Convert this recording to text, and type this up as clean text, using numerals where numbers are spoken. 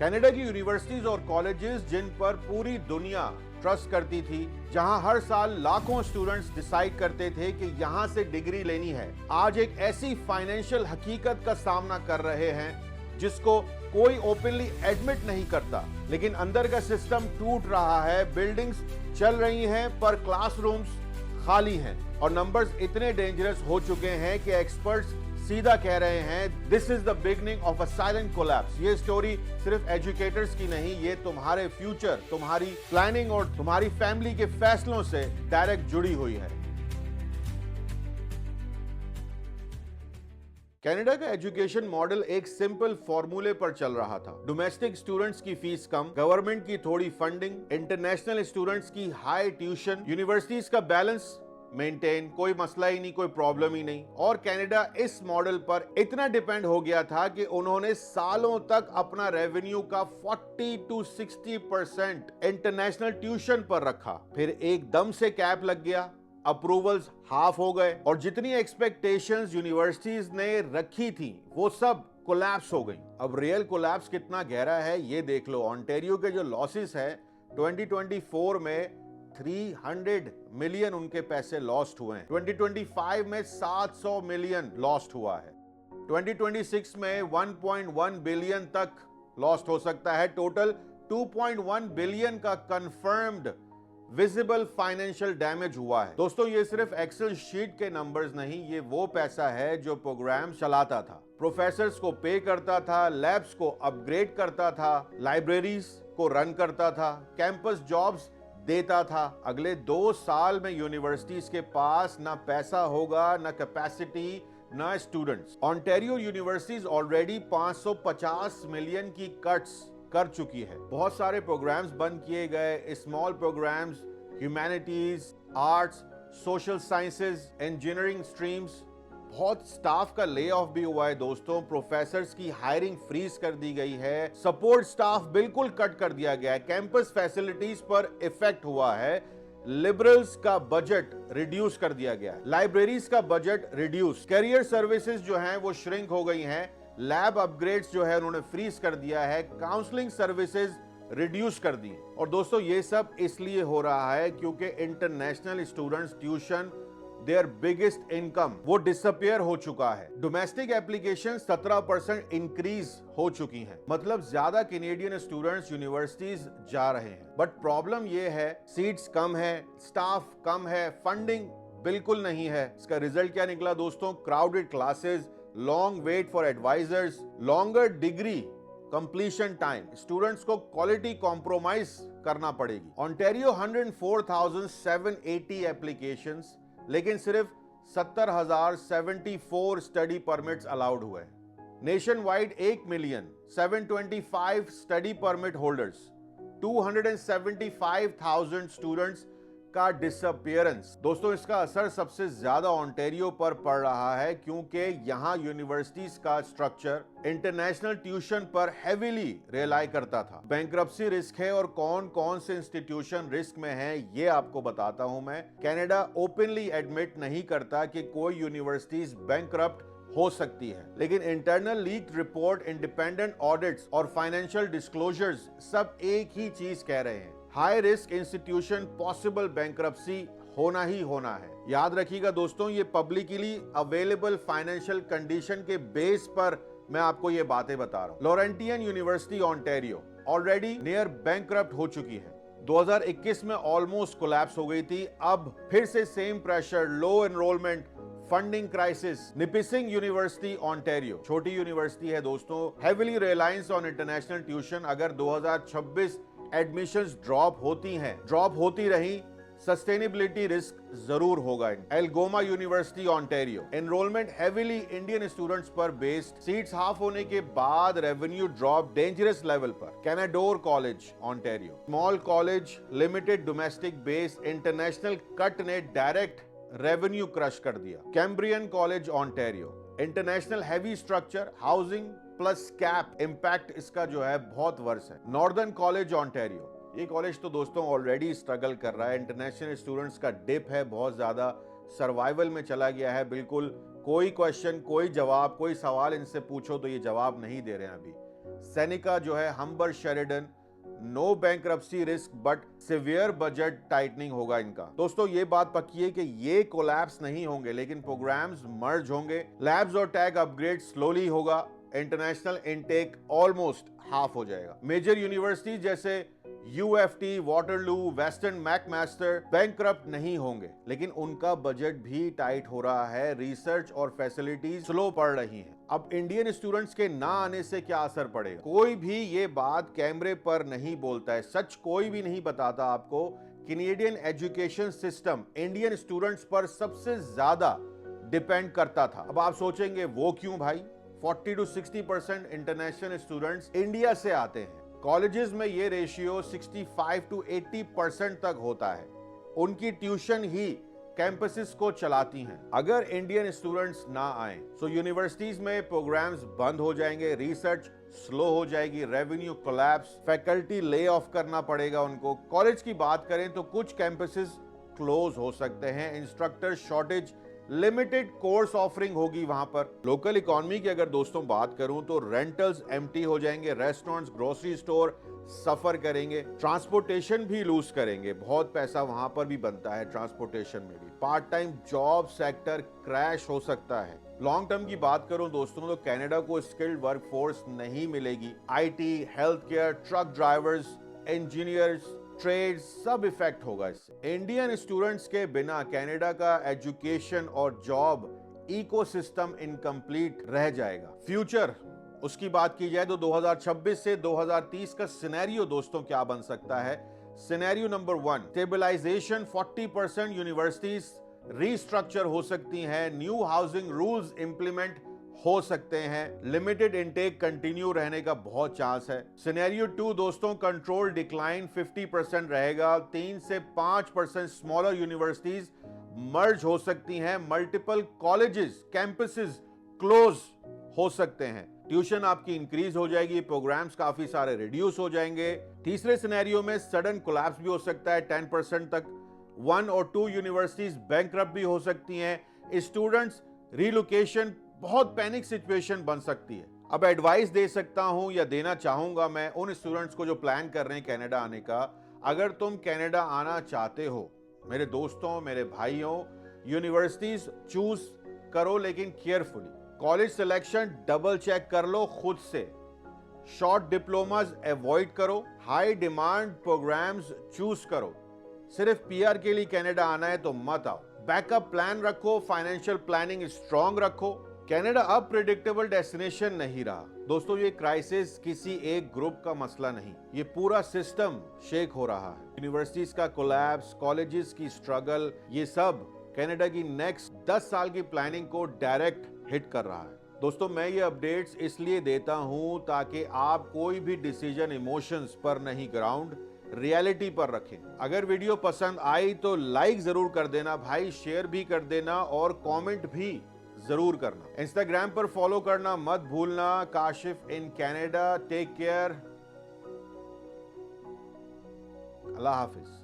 Canada की universities और colleges जिन पर पूरी दुनिया ट्रस्ट करती थी, जहां हर साल लाखों स्टूडेंट्स डिसाइड करते थे कि यहां से डिग्री लेनी है, आज एक ऐसी फाइनेंशियल हकीकत का सामना कर रहे हैं जिसको कोई ओपनली एडमिट नहीं करता, लेकिन अंदर का सिस्टम टूट रहा है। बिल्डिंग्स चल रही हैं पर क्लासरूम्स खाली हैं और नंबर्स इतने डेंजरस हो चुके हैं कि एक्सपर्ट्स सीधा कह रहे हैं this is the beginning of a silent collapse. ये स्टोरी सिर्फ एजुकेटर्स की नहीं, ये तुम्हारे फ्यूचर, तुम्हारी प्लानिंग और तुम्हारी फैमिली के फैसलों से डायरेक्ट जुड़ी हुई है। कनाडा का एजुकेशन मॉडल एक सिंपल फॉर्मूले पर चल रहा था। डोमेस्टिक स्टूडेंट्स की फीस कम, गवर्नमेंट की थोड़ी फंडिंग, इंटरनेशनल स्टूडेंट्स की हाई ट्यूशन, यूनिवर्सिटीज का बैलेंस मेंटेन, कोई मसला ही नहीं, कोई प्रॉब्लम ही नहीं। और कनाडा इस मॉडल पर इतना डिपेंड हो गया था कि उन्होंने सालों तक अपना रेवेन्यू का 40 to 60% इंटरनेशनल ट्यूशन पर रखा। फिर एकदम से कैप लग गया, अप्रूवल्स हाफ हो गए और जितनी एक्सपेक्टेशंस यूनिवर्सिटीज ने रखी थी वो सब कोलैप्स हो गई। अब रियल कोलैप्स कितना गहरा है ये देख लो। ऑन्टेरियो के जो लॉसेस है 2024 में 300 मिलियन उनके पैसे लॉस्ट हुए हैं। 2025 में 700 मिलियन लॉस्ट हुआ है। 2026 में 1.1 बिलियन तक लॉस्ट हो सकता है। टोटल 2.1 बिलियन का कंफर्म्ड विजिबल फाइनेंशियल डैमेज हुआ है। दोस्तों ये सिर्फ एक्सेल शीट के नंबर्स नहीं, ये वो पैसा है जो प्रोग्राम चलाता था, प्रोफेसर्स को पे करता था, लैब्स को अपग्रेड करता था, लाइब्रेरीज को रन करता था, कैंपस जॉब्स देता था। अगले 2 साल में यूनिवर्सिटीज के पास ना पैसा होगा, ना कैपेसिटी, ना students. Ontario universities already 550 million की कट्स कर चुकी है। बहुत सारे प्रोग्राम्स बंद किए गए, small programs, humanities, arts, social sciences, engineering streams. बहुत स्टाफ का ले ऑफ भी हुआ है दोस्तों। प्रोफेसर्स की हायरिंग फ्रीज कर दी गई है, सपोर्ट स्टाफ बिल्कुल कट कर दिया गया है, कैंपस फैसिलिटीज पर इफेक्ट हुआ है, लिबरल्स का बजट रिड्यूस कर दिया गया है, लाइब्रेरीज का बजट रिड्यूस, करियर सर्विसेज जो हैं वो श्रिंक हो गई हैं, लैब अपग्रेड्स जो है उन्होंने फ्रीज कर दिया है, काउंसलिंग सर्विसेज रिड्यूस कर दी। और दोस्तों ये सब इसलिए हो रहा है क्योंकि international students tuition their biggest income वो डिसअपियर हो चुका है। डोमेस्टिक एप्लीकेशन 17% इंक्रीज हो चुकी हैं, मतलब ज्यादा कैनेडियन स्टूडेंट्स यूनिवर्सिटीज जा रहे हैं। बट प्रॉब्लम ये है सीट्स कम है, स्टाफ कम है, फंडिंग बिल्कुल नहीं है। इसका रिजल्ट क्या निकला दोस्तों? Crowded classes, long wait for advisers, longer degree completion time, students को क्वालिटी कॉम्प्रोमाइज करना पड़ेगी। ऑन्टेरियो 104,780 एप्लीकेशंस, लेकिन सिर्फ 70,074 स्टडी परमिट्स अलाउड हुए। Nationwide 1,725,000 study permit holders, 275,000 students का डिसअपियरेंस। दोस्तों इसका असर सबसे ज्यादा ऑन्टेरियो पर पड़ रहा है क्योंकि यहां यूनिवर्सिटीज का स्ट्रक्चर इंटरनेशनल ट्यूशन पर हेवीली रिलाई करता था। बैंक्रप्सी रिस्क है और कौन कौन से इंस्टीट्यूशन रिस्क में हैं ये आपको बताता हूं मैं। कनाडा ओपनली एडमिट नहीं करता कि कोई यूनिवर्सिटीज बैंक्रप्ट हो सकती है, लेकिन internal leaked report, independent audits और फाइनेंशियल डिस्क्लोजर्स सब एक ही चीज कह रहे हैं, high risk institution possible bankruptcy होना ही होना है। याद रखिएगा दोस्तों, ये पब्लिकली अवेलेबल फाइनेंशियल कंडीशन के बेस पर मैं आपको ये बातें बता रहा हूं। Laurentian university Ontario already near bankrupt हो चुकी है, 2021 में ऑलमोस्ट कोलैप्स हो गई थी। अब फिर से same pressure, low enrolment, funding crisis. Nipissing University Ontario छोटी यूनिवर्सिटी है दोस्तों, heavily reliance on international tuition. अगर 2026 एडमिशंस ड्रॉप होती रही, सस्टेनेबिलिटी रिस्क जरूर होगा। Algoma University Ontario enrolment heavily Indian students पर बेस्ड, सीट्स हाफ होने के बाद रेवेन्यू ड्रॉप डेंजरस लेवल पर। Canadore College Ontario small college, limited domestic base, international cut ने डायरेक्ट रेवेन्यू क्रश कर दिया। Cambrian College Ontario international heavy structure, housing plus cap, impact इसका जो है बहुत वर्स है। नॉर्दर्न कॉलेज ऑन्टेरियो, ये कॉलेज तो दोस्तों ऑलरेडी स्ट्रगल कर रहा है, इंटरनेशनल स्टूडेंट्स का डिप है बहुत ज्यादा, सर्वाइवल में चला गया है बिल्कुल। कोई क्वेश्चन, कोई जवाब, कोई सवाल इनसे पूछो तो ये जवाब नहीं दे रहे हैं अभी। सेनेका जो है, Humber Sheridan, no bankruptcy risk but severe budget tightening होगा इनका। दोस्तों ये बात पक्की है कि ये कोलैप्स नहीं होंगे, लेकिन प्रोग्राम्स मर्ज होंगे, लैब्स और टैग अपग्रेड स्लोली होगा, इंटरनेशनल इनटेक ऑलमोस्ट हाफ हो जाएगा। मेजर यूनिवर्सिटीज जैसे UFT, Waterloo, western McMaster bankrupt नहीं होंगे, लेकिन उनका बजट भी टाइट हो रहा है, रिसर्च और फैसिलिटीज स्लो पड़ रही हैं। अब इंडियन स्टूडेंट्स के ना आने से क्या असर पड़ेगा? कोई भी ये बात कैमरे पर नहीं बोलता है, सच कोई भी नहीं बताता आपको। Canadian education system Indian students पर सबसे ज्यादा डिपेंड करता था। अब आप सोचेंगे वो क्यों भाई? 40 to 60% इंटरनेशनल स्टूडेंट्स इंडिया से आते हैं। कॉलेजेस में ये रेशियो 65 to 80% तक होता है। उनकी ट्यूशन ही कैंपसेस को चलाती हैं। अगर इंडियन स्टूडेंट्स ना आए तो यूनिवर्सिटीज में प्रोग्राम्स बंद हो जाएंगे, रिसर्च स्लो हो जाएगी, revenue collapse, faculty lay off करना पड़ेगा उनको। कॉलेज की बात करें तो कुछ कैंपसेस क्लोज हो सकते हैं, instructor shortage, limited course offering होगी वहां पर। लोकल इकोनॉमी की अगर दोस्तों बात करूं तो रेंटल्स एम्प्टी हो जाएंगे, रेस्टोरेंट्स, ग्रोसरी स्टोर सफर करेंगे, ट्रांसपोर्टेशन भी लूज करेंगे, बहुत पैसा वहां पर भी बनता है ट्रांसपोर्टेशन में भी। Part time job sector crash हो सकता है। लॉन्ग टर्म की बात करूं दोस्तों तो कनाडा को स्किल्ड वर्कफोर्स नहीं मिलेगी। IT, health care, truck drivers, engineers, trade सब इफेक्ट होगा इससे। इंडियन स्टूडेंट्स के बिना कनाडा का एजुकेशन और जॉब इकोसिस्टम इनकम्प्लीट रह जाएगा। फ्यूचर उसकी बात की जाए तो 2026 से 2030 का सिनेरियो दोस्तों क्या बन सकता है? Scenario number 1, stabilization, 40% universities restructure हो सकती हैं, न्यू हाउसिंग रूल्स इंप्लीमेंट हो सकते हैं, लिमिटेड इनटेक कंटिन्यू रहने का बहुत चांस है। सिनेरियो 2 दोस्तों, कंट्रोल डिक्लाइन 50% रहेगा, 3 से 5% स्मॉलर यूनिवर्सिटीज मर्ज हो सकती हैं, मल्टीपल कॉलेजेस, कैंपसेस क्लोज हो सकते हैं, ट्यूशन आपकी इंक्रीज हो जाएगी, प्रोग्राम्स काफी सारे रिड्यूस हो जाएंगे। तीसरे सिनेरियो में सडन कोलैप्स भी हो सकता है 10% तक, 1 और 2 यूनिवर्सिटीज बैंकरप्ट भी हो सकती हैं, स्टूडेंट्स रिलोकेशन, बहुत पैनिक सिचुएशन बन सकती है। अब एडवाइस दे सकता हूं या देना चाहूंगा मैं उन स्टूडेंट्स को जो प्लान कर रहे हैं कनाडा आने का, अगर तुम कनाडा आना चाहते हो मेरे दोस्तों, मेरे भाइयों, यूनिवर्सिटीज चूज करो लेकिन carefully. College selection double check कर लो खुद से, शॉर्ट डिप्लोमास अवॉइड करो, हाई डिमांड प्रोग्राम्स चूज करो। सिर्फ पीआर के लिए कनाडा आना है तो मत आओ। बैकअप प्लान रखो, फाइनेंशियल प्लानिंग स्ट्रांग रखो। कनाडा अब प्रेडिक्टेबल डेस्टिनेशन नहीं रहा दोस्तों। ये क्राइसिस किसी एक ग्रुप का मसला नहीं, ये पूरा सिस्टम शेक हो रहा है। यूनिवर्सिटीज का कोलैप्स, कॉलेजेस की स्ट्रगल, ये सब कनाडा की नेक्स्ट 10 साल की प्लानिंग को डायरेक्ट हिट कर रहा है। दोस्तों मैं ये अपडेट्स इसलिए देता हूं ताकि आप कोई भी डिसीजन इमोशंस पर नहीं, ग्राउंड रियलिटी पर रखें। अगर वीडियो पसंद आई तो लाइक जरूर कर देना भाई, शेयर भी कर देना और कमेंट भी जरूर करना। इंस्टाग्राम पर फॉलो करना मत भूलना, Kashif in Canada. Take care, अल्लाह हाफिज।